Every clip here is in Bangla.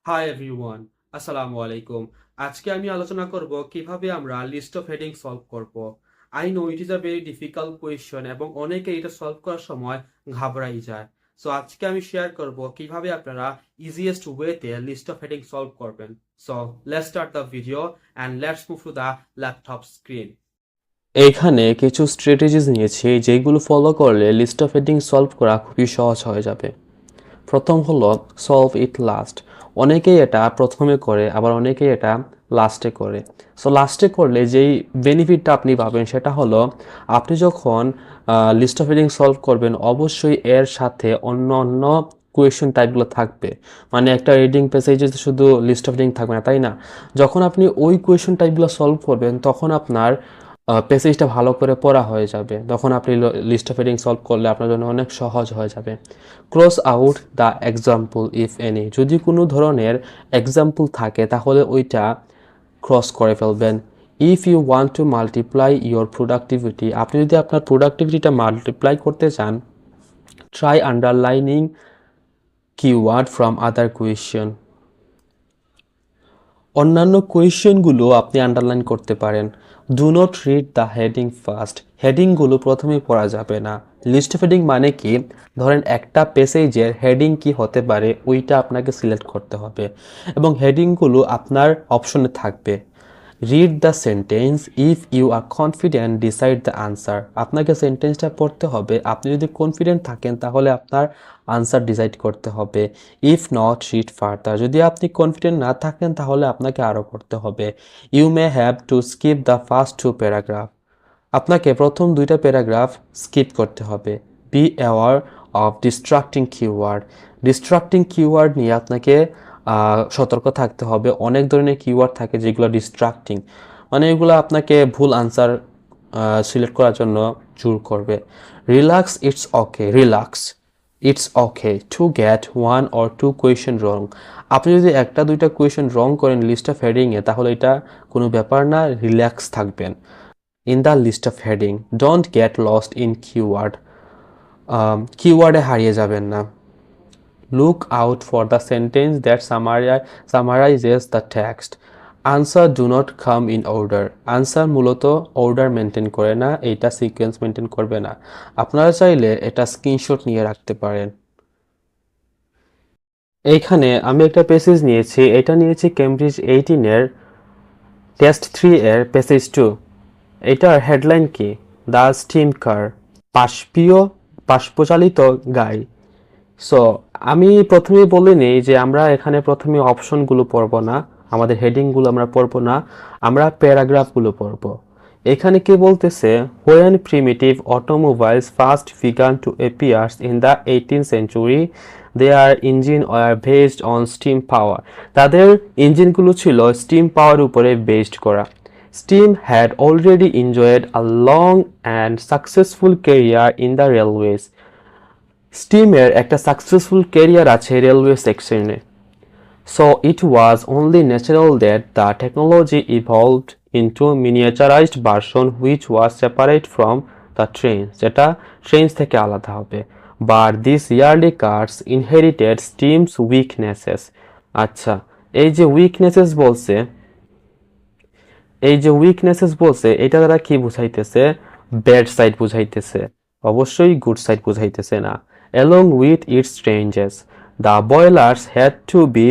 হাই এভরিওয়ান, আসসালামু আলাইকুম। আজকে আমি আলোচনা করব কিভাবে আমরা লিস্ট অফ হেডিং সলভ করব। I know it is a very difficult question এবং অনেকে এটা সলভ করার সময় ঘাবড়াই যায়। সো আজকে আমি শেয়ার করব কিভাবে আপনারা ইজিয়েস্ট ওয়েতে লিস্ট অফ হেডিং সলভ করবেন। So let's start the video and let's move to the laptop screen. এইখানে কিছু স্ট্র্যাটেজিস নিয়েছি যেগুলো ফলো করলে লিস্ট অফ হেডিং সলভ করা খুবই সহজ হয়ে যাবে। প্রথম হলো সলভ ইট লাস্ট। অনেকেই এটা প্রথমে করে, আবার অনেকেই এটা লাস্টে করে। সো লাস্টে করলে যেই বেনিফিটটা আপনি পাবেন সেটা হলো আপনি যখন লিস্ট অফ হেডিং সলভ করবেন অবশ্যই এর সাথে অন্য অন্য কোয়েশ্চন টাইপগুলো থাকবে। মানে একটা রিডিং প্যাসেজে শুধু লিস্ট অফ হেডিং থাকবে না, তাই না? যখন আপনি ওই কোয়েশ্চন টাইপগুলো সলভ করবেন তখন আপনার প্যাসেজটা ভালো করে পড়া হয়ে যাবে। তখন আপনি লিস্ট অফ হেডিং সলভ করলে আপনার জন্য অনেক সহজ হয়ে যাবে। Cross out the example if any. যদি কোনো ধরনের এক্সাম্পল থাকে তাহলে ওইটা ক্রস করে ফেলবেন। If you want to multiply your productivity, আপনি যদি আপনার প্রোডাক্টিভিটিটা মাল্টিপ্লাই করতে চান, try underlining keyword from other question. অন্যান্য কোয়েশ্চেনগুলো আপনি আন্ডারলাইন করতে পারেন। Do not read the heading first. হেডিংগুলো প্রথমে পড়া যাবে না। লিস্ট অফ হেডিং মানে কি? ধরেন একটা পেসেজের হেডিং কি হতে পারে ওইটা আপনাকে সিলেক্ট করতে হবে এবং হেডিংগুলো আপনার অপশনে থাকবে। Read the sentence if you are confident decide the answer. আপনাকে সেন্টেন্সটা পড়তে হবে, আপনি যদি কনফিডেন্ট থাকেন তাহলে আপনার আনসার ডিসাইড করতে হবে। If not read further. যদি আপনি কনফিডেন্ট না থাকেন তাহলে আপনাকে আরও পড়তে হবে। You may have to skip the first two paragraph. আপনাকে প্রথম দুইটা প্যারাগ্রাফ স্কিপ করতে হবে। Be aware of distracting keyword. Distracting keyword নিয়ে আপনাকে সতর্ক থাকতে হবে। অনেক ধরনের কিওয়ার্ড থাকে যেগুলো ডিস্ট্রাক্টিং, মানে এগুলো আপনাকে ভুল আনসার সিলেক্ট করার জন্য জোর করবে। Relax, it's okay. Relax, it's okay to get one or two question wrong. আপনি যদি একটা দুইটা কোয়েশ্চেন রং করেন লিস্ট অফ হেডিংয়ে তাহলে এটা কোনো ব্যাপার না, রিল্যাক্স থাকবেন। In the list of heading don't get lost in keyword. কিওয়ার্ডে হারিয়ে যাবেন না। Look out for the sentence that summarises the text. Answer do not come in order. Answer মূলত অর্ডার মেনটেন করে না, এইটা সিকোয়েন্স মেনটেন করবে না। আপনারা চাইলে এটা স্ক্রিনশট নিয়ে রাখতে পারেন। এইখানে আমি একটা প্যাসেজ নিয়েছি, এটা নিয়েছি কেমব্রিজ 18-এর টেস্ট 3 এর প্যাসেজ 2। এটার হেডলাইন কি? দ্য স্টিম কার। বাষ্পচালিত গাড়ি। সো আমি প্রথমেই বলে নিই যে আমরা এখানে প্রথমে অপশনগুলো পড়বো না, আমাদের হেডিংগুলো আমরা পড়বো না, আমরা প্যারাগ্রাফগুলো পড়বো। এখানে কি বলতেছে? When primitive automobiles first began to appears in the 18th century, their engine were based on steam power. তাদের ইঞ্জিনগুলো ছিল স্টিম পাওয়ার উপরে বেসড করা। Steam had already enjoyed a long and successful career in the railways. স্টিমের একটা সাকসেসফুল ক্যারিয়ার আছে রেলওয়ে সেকশনে। So it was only natural that the technology evolved into miniaturized version which was separate from the trains, যেটা ট্রেনস থেকে আলাদা হবে। But these early cars inherited steam's weaknesses. আচ্ছা, এই যে উইকনেসেস বলছে, এটা দ্বারা কি বুঝাইতেছে? ব্যাড সাইড বুঝাইতেছে, অবশ্যই গুড সাইড বুঝাইতেছে না। Along with its changes, the boilers had to be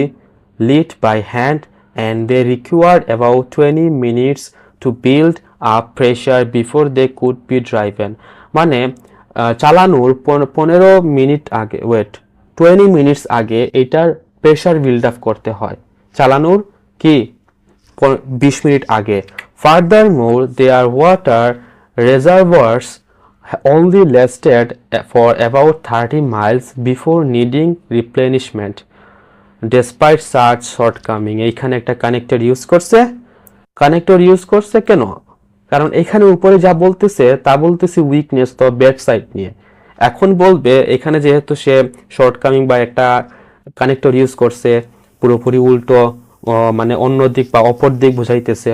lit by hand and they required about 20 minutes to build up pressure before they could be driven. মানে চালানোর 15 মিনিট আগে, 20 মিনিটস আগে এটার প্রেশার বিল্ড আপ করতে হয়, চালানোর কি 20 মিনিট আগে। Furthermore, their water reservoirs only lasted for about 30 miles before needing replenishment. Despite such shortcoming, এইখানে একটা কানেক্টর ইউজ করছে কেন? কারণ এখানে উপরে যা বলতেছে তা বলতেছে উইকনেস, তো ব্যাড সাইড নিয়ে। এখন বলবে এখানে যেহেতু সে শর্টকামিং বা একটা কানেক্টর ইউজ করছে, পুরোপুরি উল্টো, মানে অন্য দিক বা অপর দিক বুঝাইতেছে,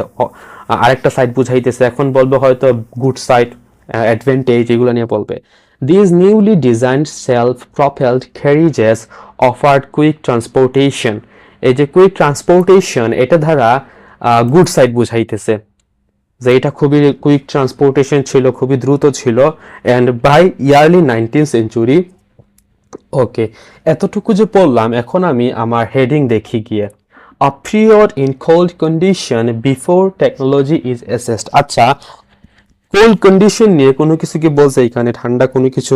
আরেকটা সাইড বুঝাইতেছে। এখন বলবে হয়তো গুড সাইড, অ্যাডভান্টেজ, এগুলো নিয়ে বলবে। These newly designed self-propelled carriages offered quick transportation. এই যে কুইক ট্রান্সপোর্টেশন এটা দ্বারা গুড সাইড বুঝাইতেছে, যে এটা খুবই কুইক ট্রান্সপোর্টেশন ছিল, খুবই দ্রুত ছিল। And by early 19th century. Okay, এতটুকু যে পড়লাম, এখন আমি আমার হেডিং দেখি গিয়ে, a period in cold condition before technology is assessed. আচ্ছা, কোল্ড কন্ডিশন নিয়ে কোনো কিছু কি বলছে এখানে? ঠান্ডা কোনো কিছু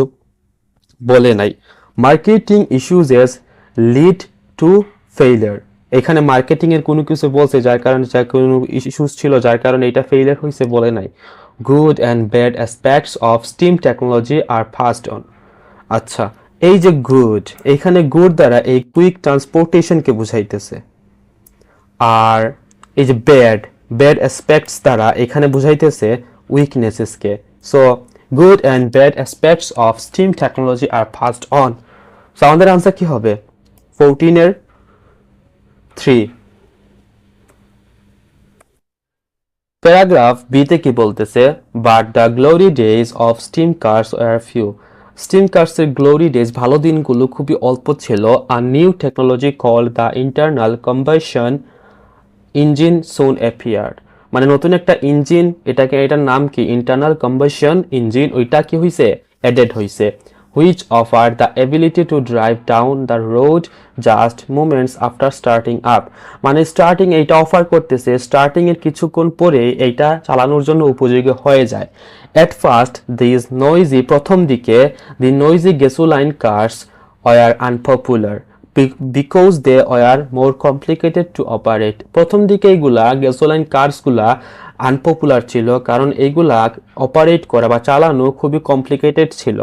বলে নাই। মার্কেটিং ইস্যুজেস লিড টু ফেইলিয়ার, এখানে মার্কেটিং এর কোনো কিছু বলছে যার কারণে, যার কোনো ইস্যুস ছিল যার কারণে এটা ফেইলিয়ার হয়েছে, বলে নাই। Good and bad aspects of steam technology are passed on. আচ্ছা, এই যে গুড, এখানে গুড দ্বারা এই কুইক ট্রান্সপোর্টেশনকে বুঝাইতেছে। আর এই যে ব্যাড, ব্যাড অ্যাসপেক্টস দ্বারা এখানে বুঝাইতেছে উইকনেসেসকে। So good and bad aspects of steam technology are passed on. So আমাদের আনসার কি হবে? 14 এর 3। প্যারাগ্রাফ বিতে কি বলতেছে? But the glory days of steam cars are few. স্টিম কার্সের গ্লোরি ডেজ, ভালো দিনগুলো খুবই অল্প ছিল। আর new technology called the internal combustion engine soon appeared, মানে নতুন একটা ইঞ্জিন, এটার নাম কি? ইন্টারনাল কম্বাশন ইঞ্জিন, ওইটা কি হইছে? অ্যাডেড হইছে। Which offer the ability to drive down the road just moments after starting up, মানে স্টার্টিং এইটা অফার করতেছে, স্টার্টিং এর কিছুক্ষণ পরে এইটা চালানোর জন্য উপযোগী হয়ে যায়। এট ফার্স্ট দিস নয়েজি, প্রথম দিকে the noisy gasoline cars were unpopular because they are more complicated to operate. প্রথম দিকে এইগুলা গ্যাসোলাইন কার্সগুলা আনপপুলার ছিল, কারণ এইগুলা অপারেট করা বা চালানো খুবই কমপ্লিকেটেড ছিল।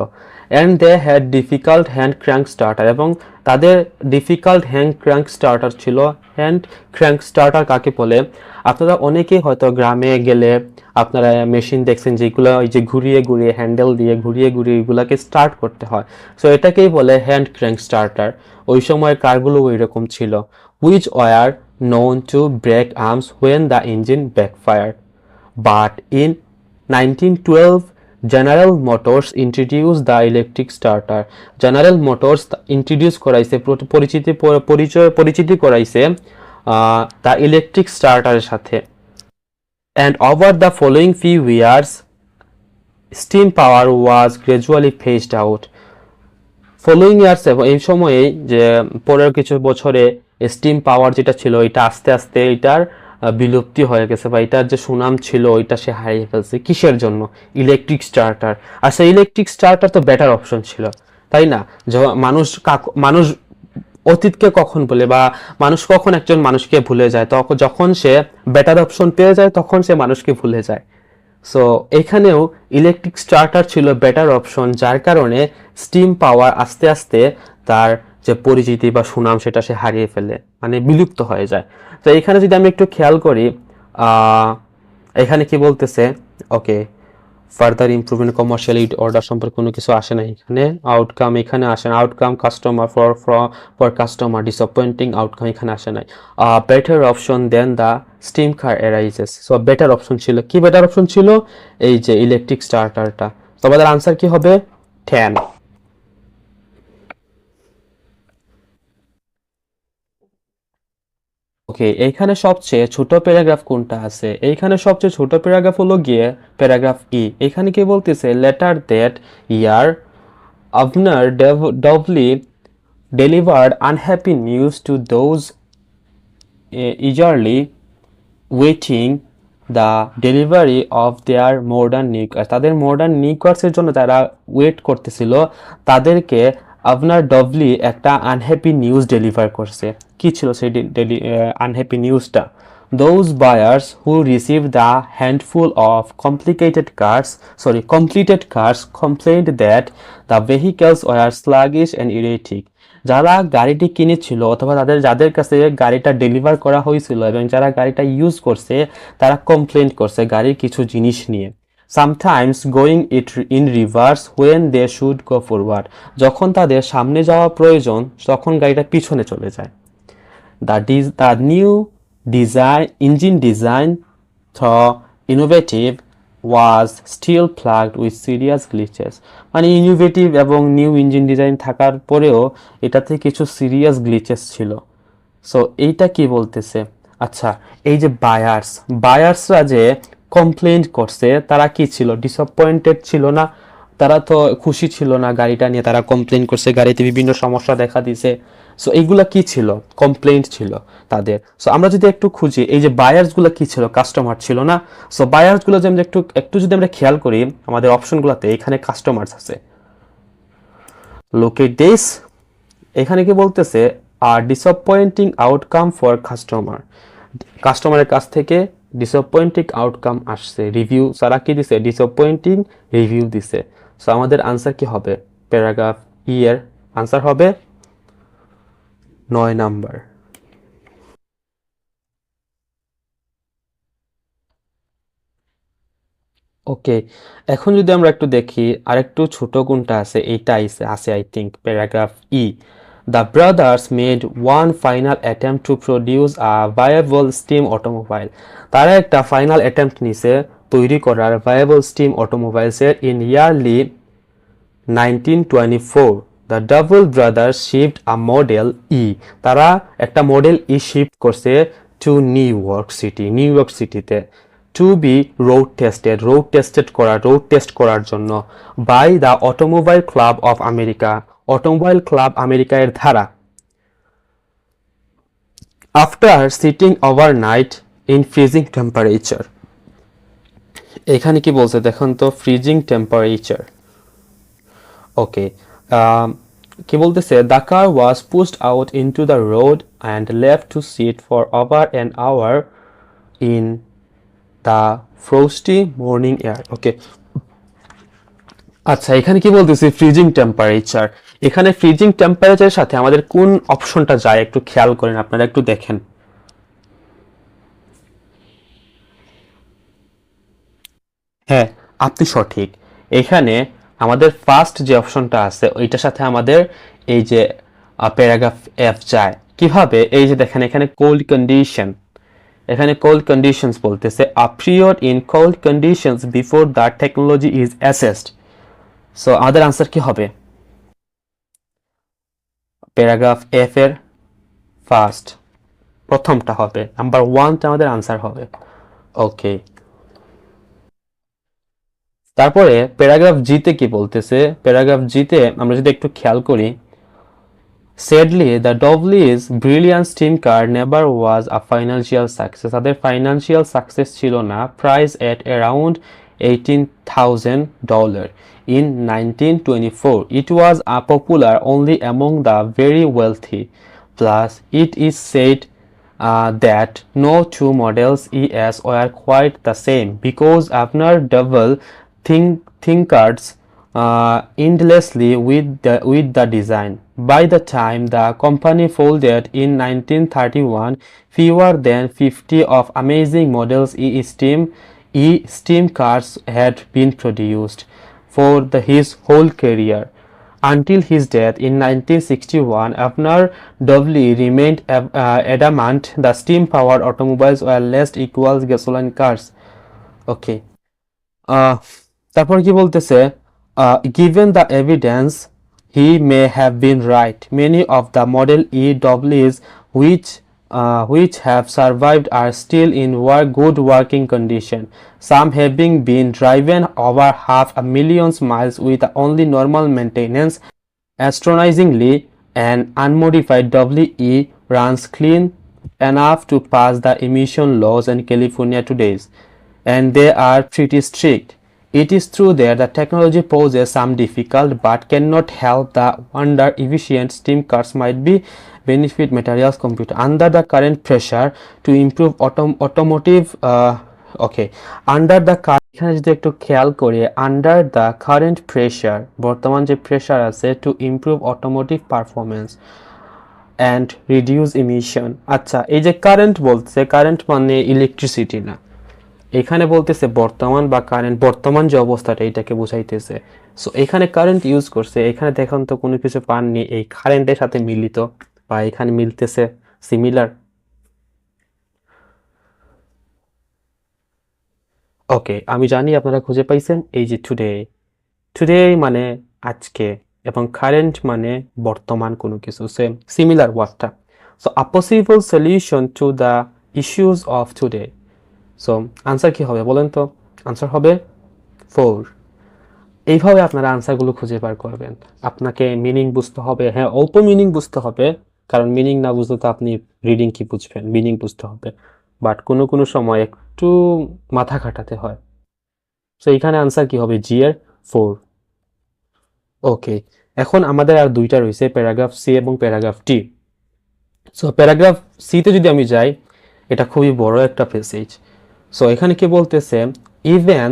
And they had difficult hand crank starter, এবং তাদের ডিফিকাল্ট হ্যান্ড ক্র্যাঙ্ক স্টার্টার ছিল। হ্যান্ড ক্র্যাঙ্ক স্টার্টার কাকে বলে? আপনারা অনেকেই হয়তো গ্রামে গেলে আপনারা মেশিন দেখছেন যেগুলো ওই যে ঘুরিয়ে ঘুরিয়ে, হ্যান্ডেল দিয়ে ঘুরিয়ে ঘুরিয়ে এগুলাকে স্টার্ট করতে হয়। সো এটাকেই বলে হ্যান্ড ক্র্যাঙ্ক স্টার্টার। ওই সময় কারগুলো ওই রকম ছিল। Which were known to break arms when the engine backfired. But in 1912, General Motors introduced the electric starter. General Motors introduce করাইছে, পরিচিতি করাইছে the electric starter এর সাথে। And over the following few years, steam power was gradually phased out. Following years, এই সময়ে যে পরের কিছু বছরে স্টিম পাওয়ার যেটা ছিল এটা আস্তে আস্তে এটার বিলুপ্তি হয়ে গেছে, বা এটার যে সুনাম ছিল ওইটা সে হারিয়ে ফেলছে। কিসের জন্য? Electric starter. আচ্ছা, ইলেকট্রিক স্টার্টার তো বেটার অপশন ছিল, তাই না? মানুষ অতীতকে কখন বলে, বা মানুষ কখন একজন মানুষকে ভুলে যায়? তখন যখন সে বেটার অপশন পেয়ে যায়, তখন সে মানুষকে ভুলে যায়। সো এখানেও ইলেকট্রিক স্টার্টার ছিল বেটার অপশন, যার কারণে স্টিম পাওয়ার আস্তে আস্তে তার যে পরিচিতি বা সুনাম সেটা সে হারিয়ে ফেলে, মানে বিলুপ্ত হয়ে যায়। তো এখানে যদি আমি একটু খেয়াল করি, এখানে কি বলতেছে? ওকে, ফার্দার ইমপ্রুভমেন্ট কমার্শিয়াল অর্ডার সম্পর্কে কোনো কিছু আসে না এখানে। আউটকাম এখানে আসে না। Outcome customer for customer disappointing outcome এখানে আসে নাই। Better option than the steam car arises. So better option ছিল কি? বেটার অপশন ছিল এই যে ইলেকট্রিক স্টার্টারটা। তো আমাদের আনসার কি হবে? 10। ওকে, এইখানে সবচেয়ে ছোট প্যারাগ্রাফ কোনটা আছে? এইখানে সবচেয়ে ছোট প্যারাগ্রাফ হলো গিয়ে প্যারাগ্রাফ ই। এখানে কি বলতেছে? Letter that year Avner Dovely delivered unhappy news to those eagerly waiting the delivery of their modern nucleus. তাদের মডার্ন নিউক্লিয়াসের জন্য যারা ওয়েট করতেছিল তাদেরকে আভনার ডভলি একটা আনহ্যাপি নিউজ ডেলিভার করছে। কি ছিল সেই আনহ্যাপি নিউজটা? Those buyers who received the handful of completed cars complained that the vehicles were sluggish and erratic. যারা গাড়িটি কিনেছিল অথবা যাদের কাছে গাড়িটা ডেলিভার করা হয়েছিল এবং যারা গাড়িটা ইউজ করছে তারা কমপ্লেন করছে গাড়ির কিছু জিনিস নিয়ে। Sometimes going it in reverse when they should go forward, যখন তাদের সামনে যাওয়া প্রয়োজন তখন গাড়িটা পিছনে চলে যায়। The new engine design, though innovative, was still plagued with serious glitches. মানে ইনোভেটিভ এবং নিউ ইঞ্জিন ডিজাইন থাকার পরেও এটাতে কিছু সিরিয়াস গ্লিচেস ছিল। সো এইটা কি বলতেছে? আচ্ছা, এই যে বায়ার্সরা যে কমপ্লেইন করছে তারা কি ছিল? ডিসঅ্যাপয়েন্টেড ছিল না? তারা তো খুশি ছিল না গাড়িটা নিয়ে, তারা কমপ্লেইন করছে গাড়িতে বিভিন্ন সমস্যা দেখা দিছে। সো এইগুলা কি ছিল? কমপ্লেইন্ট ছিল তাদের। সো আমরা যদি একটু খুঁজি, এই যে বায়ার্স গুলো কি ছিল? কাস্টমার ছিল না? সো বায়ার্স গুলো যে আমরা একটু একটু যদি আমরা খেয়াল করি আমাদের অপশনগুলোতে, এখানে কাস্টমার্স আছে। লুক এট দিস, এখানে কি বলতেছে? আর ডিসঅ্যাপয়েন্টিং আউটকাম ফর কাস্টমারের কাছ থেকে ডিসঅ্যাপয়েন্টিং আউটকাম আসছে, রিভিউ সারা কি দিছে? ডিসঅ্যাপয়েন্টিং রিভিউ দিছে। সো আমাদের আনসার কি হবে? প্যারাগ্রাফ ই এর আনসার হবে 9 নাম্বার। ওকে, এখন যদি আমরা একটু দেখি আরেকটু ছোট কোনটা আছে, এইটা আছে I think paragraph E. The brothers made one final attempt to produce a viable steam automobile. তারা একটা ফাইনাল অ্যাটেম্প্ট নিছে তৈরি করার ভায়াবল স্টিম অটোমোবাইলসের in early 1924। The Doble brothers shift a model E. তারা একটা মডেল ই শিফট করছে টু নিউ ইয়র্ক সিটিতে টু বি রোড টেস্ট করার জন্য by the automobile club of America, automobile club America এর ধারা। After sitting overnight in freezing temperature. এখানে কি বলছে দেখুন তো, ফ্রিজিং টেম্পারেচার। ওকে, কি বলতেছে? The car was pushed out into the road and left to sit for over an hour in the frosty morning air. Okay, আচ্ছা এখানে কি বলতেছি? Freezing temperature. এখানে ফ্রিজিং টেম্পারেচারের সাথে আমাদের কোন অপশনটা যায় একটু খেয়াল করেন, আপনারা একটু দেখেন। হ্যাঁ, আপনি সঠিক। এখানে আমাদের ফার্স্ট যে অপশনটা আছে ওইটার সাথে আমাদের এই যে প্যারাগ্রাফ এফ যায়। কিভাবে? এই যে দেখেন এখানে কোল্ড কন্ডিশন, এখানে কোল্ড কন্ডিশনস বলতেছে আ period in cold conditions before the technology is assessed. So আমাদের আনসার কি হবে? প্যারাগ্রাফ এফ এর ফার্স্ট প্রথমটা হবে, নাম্বার ওয়ানটা আমাদের আনসার হবে। ওকে, তারপরে প্যারাগ্রাফ জিতে কি বলতেছে? প্যারাগ্রাফ জিতে আমরা যদি একটু খেয়াল করি, Sadly, the Dovleys' brilliant steam car never was a financial success. তাদের financial success ছিল না, price at around $18,000 in 1924. It was popular only among the very wealthy. Plus, it is said that no two models ES were quite the same because Abner Dovell thinkers endlessly with the design. By the time the company folded in 1931, fewer than 50 of amazing models E-Steam cars had been produced for his whole career. Until his death in 1961, Abner Dovley remained adamant the steam-powered automobiles were less equal gasoline cars. Okay. তারপর কি বলতেছে? Given the evidence, he may have been right. Many of the Model E W's which have survived are still in good working condition. Some having been driven over 500,000 miles with only normal maintenance. Astonishingly, an unmodified WE runs clean enough to pass the emission laws in California today, and they are pretty strict. It is true that the technology poses some difficult but cannot help the wonder efficient steam cars might be benefit materials computer under the current pressure to improve automotive okay under the এখানে যদি একটু খেয়াল করি, আন্ডার দ্য কারেন্ট প্রেশার, বর্তমান যে প্রেশার আছে, to improve automotive performance and reduce emission. আচ্ছা, এই যে কারেন্ট বলছে, কারেন্ট মানে ইলেকট্রিসিটি না, এখানে বলতেছে বর্তমান বা কারেন্ট, বর্তমান যে অবস্থাটা এটাকে বোঝাইতেছে। সো এখানে কারেন্ট ইউজ করছে, এখানে দেখুন তো কোনো কিছু পাননি এই কারেন্টের সাথে মিলিত বা এখানে মিলতেছে সিমিলার। ওকে, আমি জানি আপনারা খুঁজে পাইছেন এই যে টুডে মানে আজকে এবং কারেন্ট মানে বর্তমান কোনো কিছু, সেম সিমিলার ওয়ার্ডটা। So a possible solution to the issues of today. So answer কি হবে বলেন তো? আনসার হবে 4. এইভাবে আপনারা আনসারগুলো খুঁজে বার করবেন। আপনাকে মিনিং বুঝতে হবে, হ্যাঁ অল্প মিনিং বুঝতে হবে, কারণ মিনিং না বুঝলে তো আপনি রিডিং কি বুঝবেন, মিনিং বুঝতে হবে, বাট কোনো কোনো সময় একটু মাথা খাটাতে হয়। সো এখানে আনসার কি হবে? জি এর 4. ওকে, এখন আমাদের আর দুইটা রয়েছে, প্যারাগ্রাফ সি এবং প্যারাগ্রাফ ডি। সো প্যারাগ্রাফ সিতে যদি আমি যাই, এটা খুবই বড় একটা প্যাসেজ। সো এখানে কি বলতেছে, even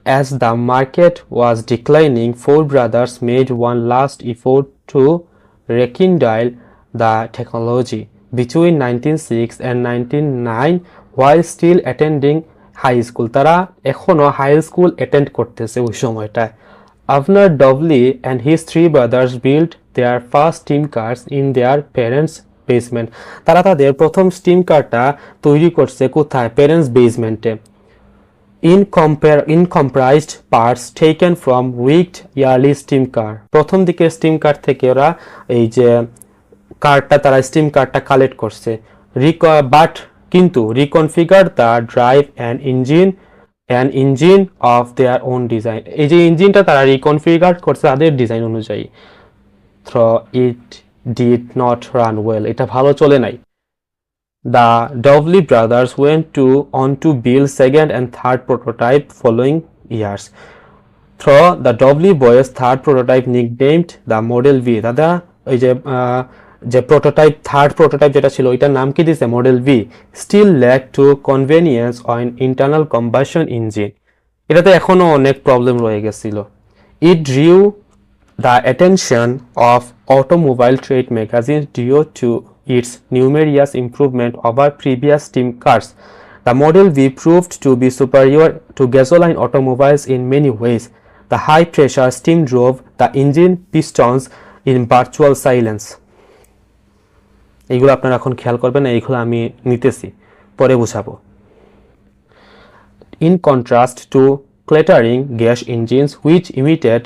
as the market was declining, four brothers made one last effort to rekindle the technology. Between 1906 and 1909, while still attending high school, তারা এখনো হাই স্কুল অ্যাটেন্ড করতেছে ওই সময়টায়। Avner Dovely and his three brothers built their first steam cars in their parents' basement. তারা তাদের প্রথম স্টিম কারটা তৈরি করছে কোথায়? Parents বেসমেন্টে। in comprised parts taken from weak early steam car. প্রথম দিকের স্টিম কার থেকে ওরা এই যে কারটা, তারা স্টিম কারটা কালেক্ট করছে, বাট কিন্তু reconfigured the drive and engine of their own design. এই যে ইঞ্জিনটা তারা রিকনফিগার করছে তাদের ডিজাইন অনুযায়ী। Though it did not run well, এটা ভালো চলে নাই। The Dovely brothers went on to build second and third prototype following years. Through the Dovely boys' third prototype nicknamed the Model V. দাদা ওই যে প্রোটোটাইপ, থার্ড প্রোটোটাইপ যেটা ছিল ওইটার নাম কি দিয়েছে? Model V. Still lacked to convenience on internal combustion engine. এটাতে এখনো অনেক প্রবলেম রয়ে গেছিল। It drew the attention of automobile trade magazines due to its numerous improvement over previous steam cars. The Model V proved to be superior to gasoline automobiles in many ways. The high-pressure steam drove the engine pistons in virtual silence. এইগুলো আপনারা এখন খেয়াল করবেন, এইগুলো আমি নিতেছি, পরে বুঝাবো। In contrast to clattering gas engines which emitted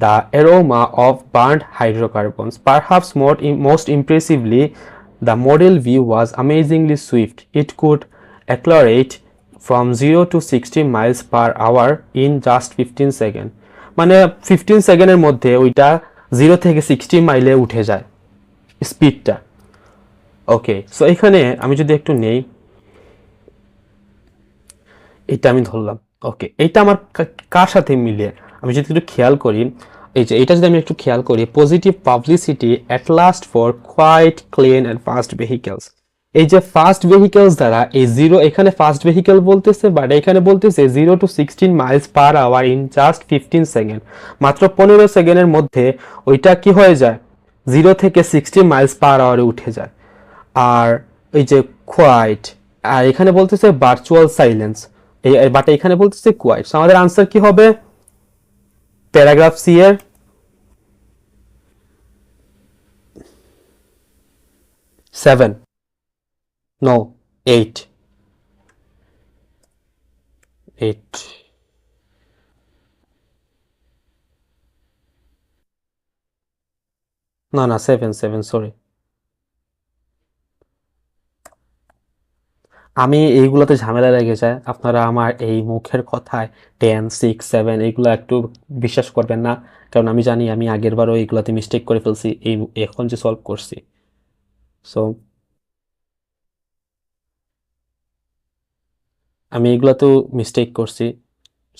the aroma of burnt hydrocarbons, perhaps most impressively, the Model V was amazingly swift. It could accelerate from 0 to 60 miles per hour in just 15 seconds. মানে 15 সেকেন্ডের মধ্যে ওইটা 0 থেকে 60 মাইলে উঠে যায় স্পিডটা। ওকে, সো এখানে আমি যদি একটু নেই, এটা আমি ধরলাম। ওকে, এইটা আমার কার সাথে মিলে আমি যদি একটু খেয়াল করি, এই যে এটা যদি আমি একটু খেয়াল করি, positive publicity at last for quite clean and fast vehicles. এই যে ফাস্ট ভেহিকেলস দ্বারা এই জিরো, এখানে ফাস্ট ভেহিকেল বলতেছে, বাট এখানে বলতেছে 0 to 16 miles per hour in just 15 second. মাত্র 15 সেকেন্ডের মধ্যে ওইটা কি হয়ে যায়? 0 থেকে 60 miles per hour উঠে যায়। আর এই যে কোয়াইট, আর এখানে বলতেছে ভার্চুয়াল সাইলেন্স, বাট এখানে বলতেছে কোয়াইট। আমাদের আনসার কি হবে? প্যারাগ্রাফ সি এর 7, no 8, না 7, সরি। আমি এইগুলোতে ঝামেলা লেগে যায়, আপনারা আমার এই মুখের কথায় 10, 6, 7 এইগুলো একটু বিশ্বাস করবেন না, কারণ আমি জানি আমি আগের বারও এইগুলোতে মিস্টেক করে ফেলছি এই এখন যে সলভ করছি। সো আমি এগুলোতেও মিস্টেক করছি,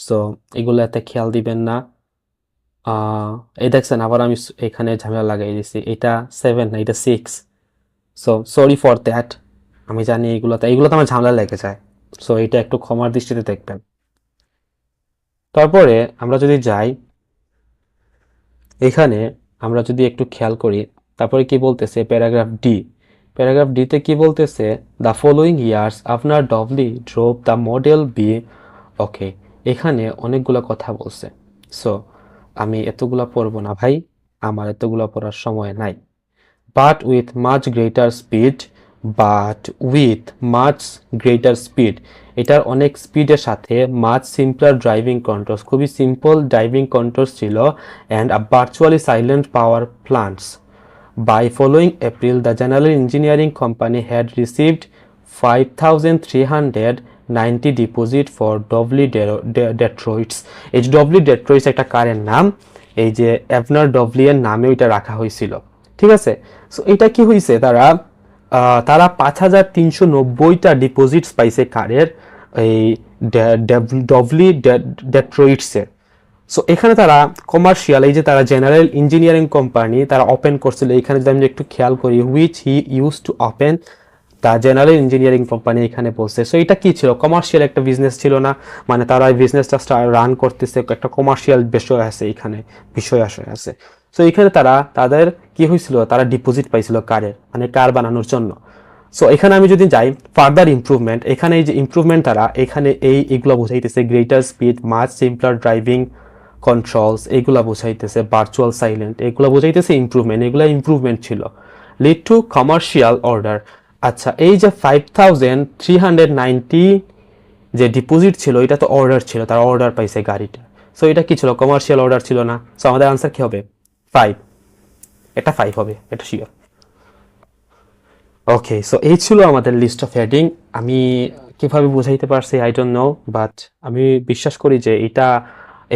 সো এগুলো এত খেয়াল দিবেন না। এই দেখছেন আবার আমি এখানে ঝামেলা লাগাই দিছি, এটা 7 না, এটা 6। So sorry for that. আমি জানি এগুলোতে আমার ঝামেলা লেগে যায়, সো এটা একটু ক্ষমার দৃষ্টিতে দেখবেন। তারপরে আমরা যদি যাই, এখানে আমরা যদি একটু খেয়াল করি, তারপরে কি বলতেছে প্যারাগ্রাফ ডি। প্যারাগ্রাফ ডিতে কি বলতেছে? The following years after Doble drove the model B. Okay, এখানে অনেকগুলো কথা বলছে, সো আমি এতগুলা পড়বো না ভাই, আমার এতগুলা পড়ার সময় নাই। But with much greater speed, এটার অনেক স্পিডের সাথে মাচ সিম্পলার ড্রাইভিং কন্ট্রোলস, খুবই সিম্পল ড্রাইভিং কন্ট্রোলস ছিল, and a virtually silent power plants, By following April, the General Engineering Company had received 5,390 deposit for Dovely Detroits. এই যে ডবলি ডেট্রয়েটস একটা কারের নাম, এই যে এভনার ডবলি এর নামে ওইটা রাখা হয়েছিল, ঠিক আছে। সো এটা কি হয়েছে, তারা 5,390টা ডিপোজিটস পাইছে কারের এই ডবলি ডেট্রয়েটসের। সো এখানে তারা কমার্শিয়াল, এই যে তারা জেনারেল ইঞ্জিনিয়ারিং কোম্পানি তারা ওপেন করছিল, এখানে যদি আমি একটু খেয়াল করি, which he use to open the general engineering company এখানে বলছে। সো এটা কি ছিল, কমার্শিয়াল একটা বিজনেস ছিল না, মানে তারা এই বিজনেসটা রান করতেছে, একটা কমার্শিয়াল বিষয় আছে এখানে, বিষয় আছে। সো এখানে তাদের কি হয়েছিল, তারা ডিপোজিট পাইছিল কারের, মানে কার বানানোর জন্য। সো এখানে আমি যদি যাই ফার্দার ইমপ্রুভমেন্ট, এখানে এই যে ইমপ্রুভমেন্ট তারা এখানে এইগুলো বোঝাইতেছে, greater speed, much simpler driving controls, এইগুলা বোঝাইতেছে, ভার্চুয়াল সাইলেন্ট, এগুলো বোঝাইতেছে ইমপ্রুভমেন্ট, এগুলো ইমপ্রুভমেন্ট ছিল। Lead to commercial order. আচ্ছা, এই যে 5,390 যে ডিপোজিট ছিল, এটা তো অর্ডার ছিল, তারা অর্ডার পাইছে গাড়িটা। সো এটা কি ছিল, কমার্শিয়াল অর্ডার ছিল না। সো আমাদের আনসার কি হবে, 5, এটা 5 হবে, এটা শিওর। ওকে, সো এই ছিল আমাদের লিস্ট অফ হেডিং। আমি কিভাবে বুঝাইতে পারছি আই ডোন্ট নো, বাট আমি বিশ্বাস করি যে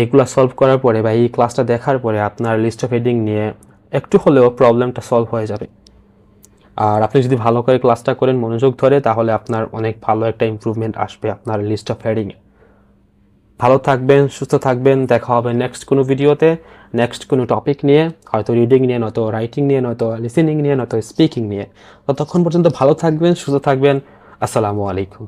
এইগুলা সলভ করার পরে বা এই ক্লাসটা দেখার পরে আপনার লিস্ট অফ হেডিং নিয়ে একটু হলেও প্রবলেমটা সলভ হয়ে যাবে। আর আপনি যদি ভালো করে ক্লাসটা করেন, মনোযোগ ধরে, তাহলে আপনার অনেক ভালো একটা ইমপ্রুভমেন্ট আসবে আপনার লিস্ট অফ হেডিংয়ে। ভালো থাকবেন, সুস্থ থাকবেন, দেখা হবে নেক্সট কোনো ভিডিওতে, নেক্সট কোনো টপিক নিয়ে, হয়তো রিডিং নিয়ে, নয়তো রাইটিং নিয়ে, নয়তো লিসেনিং নিয়ে, নয়তো স্পিকিং নিয়ে। ততক্ষণ পর্যন্ত ভালো থাকবেন, সুস্থ থাকবেন। আসসালামু আলাইকুম।